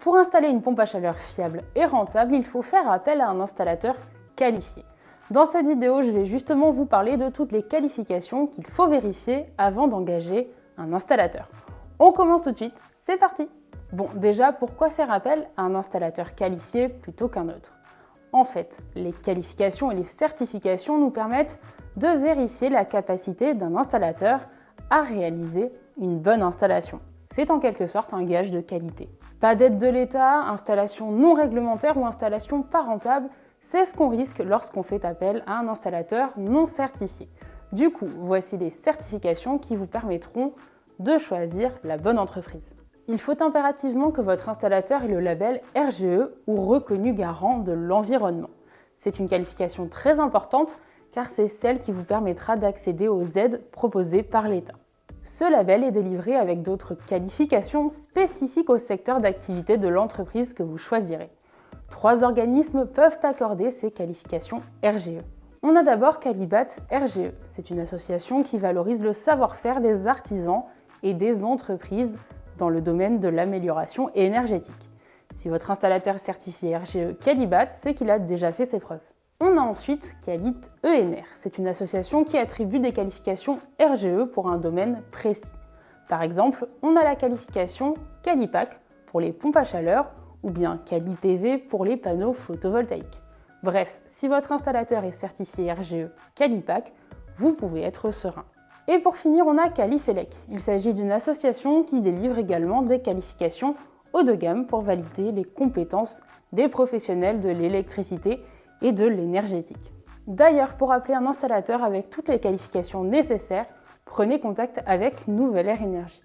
Pour installer une pompe à chaleur fiable et rentable, il faut faire appel à un installateur qualifié. Dans cette vidéo, je vais justement vous parler de toutes les qualifications qu'il faut vérifier avant d'engager un installateur. On commence tout de suite, c'est parti! Bon, déjà, pourquoi faire appel à un installateur qualifié plutôt qu'un autre? En fait, les qualifications et les certifications nous permettent de vérifier la capacité d'un installateur à réaliser une bonne installation. C'est en quelque sorte un gage de qualité. Pas d'aide de l'État, installation non réglementaire ou installation pas rentable, c'est ce qu'on risque lorsqu'on fait appel à un installateur non certifié. Du coup, voici les certifications qui vous permettront de choisir la bonne entreprise. Il faut impérativement que votre installateur ait le label RGE ou reconnu garant de l'environnement. C'est une qualification très importante car c'est celle qui vous permettra d'accéder aux aides proposées par l'État. Ce label est délivré avec d'autres qualifications spécifiques au secteur d'activité de l'entreprise que vous choisirez. 3 organismes peuvent accorder ces qualifications RGE. On a d'abord Qualibat RGE. C'est une association qui valorise le savoir-faire des artisans et des entreprises dans le domaine de l'amélioration énergétique. Si votre installateur est certifié RGE Qualibat, c'est qu'il a déjà fait ses preuves. On a ensuite Qualit ENR. C'est une association qui attribue des qualifications RGE pour un domaine précis. Par exemple, on a la qualification Qualipac pour les pompes à chaleur ou bien Quali-PV pour les panneaux photovoltaïques. Bref, si votre installateur est certifié RGE Qualipac, vous pouvez être serein. Et pour finir, on a Qualifelec. Il s'agit d'une association qui délivre également des qualifications haut de gamme pour valider les compétences des professionnels de l'électricité et de l'énergétique. D'ailleurs, pour appeler un installateur avec toutes les qualifications nécessaires, prenez contact avec Nouvelle Air Énergie.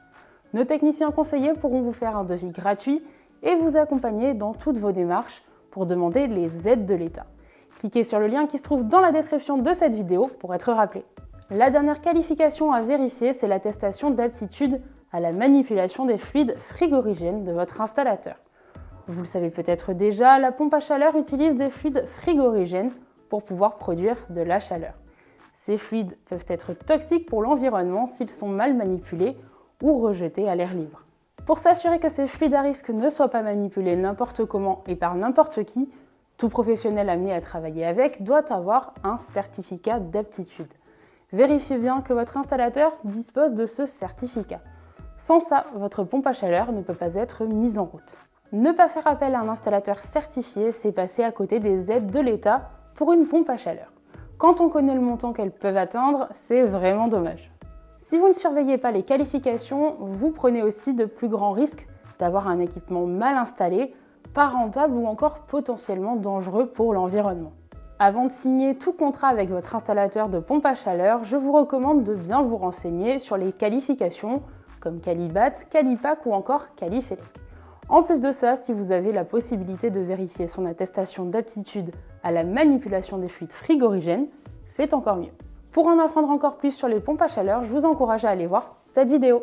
Nos techniciens conseillers pourront vous faire un devis gratuit et vous accompagner dans toutes vos démarches pour demander les aides de l'État. Cliquez sur le lien qui se trouve dans la description de cette vidéo pour être rappelé. La dernière qualification à vérifier, c'est l'attestation d'aptitude à la manipulation des fluides frigorigènes de votre installateur. Vous le savez peut-être déjà, la pompe à chaleur utilise des fluides frigorigènes pour pouvoir produire de la chaleur. Ces fluides peuvent être toxiques pour l'environnement s'ils sont mal manipulés ou rejetés à l'air libre. Pour s'assurer que ces fluides à risque ne soient pas manipulés n'importe comment et par n'importe qui, tout professionnel amené à travailler avec doit avoir un certificat d'aptitude. Vérifiez bien que votre installateur dispose de ce certificat. Sans ça, votre pompe à chaleur ne peut pas être mise en route. Ne pas faire appel à un installateur certifié, c'est passer à côté des aides de l'État pour une pompe à chaleur. Quand on connaît le montant qu'elles peuvent atteindre, c'est vraiment dommage. Si vous ne surveillez pas les qualifications, vous prenez aussi de plus grands risques d'avoir un équipement mal installé, pas rentable ou encore potentiellement dangereux pour l'environnement. Avant de signer tout contrat avec votre installateur de pompe à chaleur, je vous recommande de bien vous renseigner sur les qualifications comme Qualibat, Qualipac ou encore Qualifelec. En plus de ça, si vous avez la possibilité de vérifier son attestation d'aptitude à la manipulation des fluides frigorigènes, c'est encore mieux. Pour en apprendre encore plus sur les pompes à chaleur, je vous encourage à aller voir cette vidéo.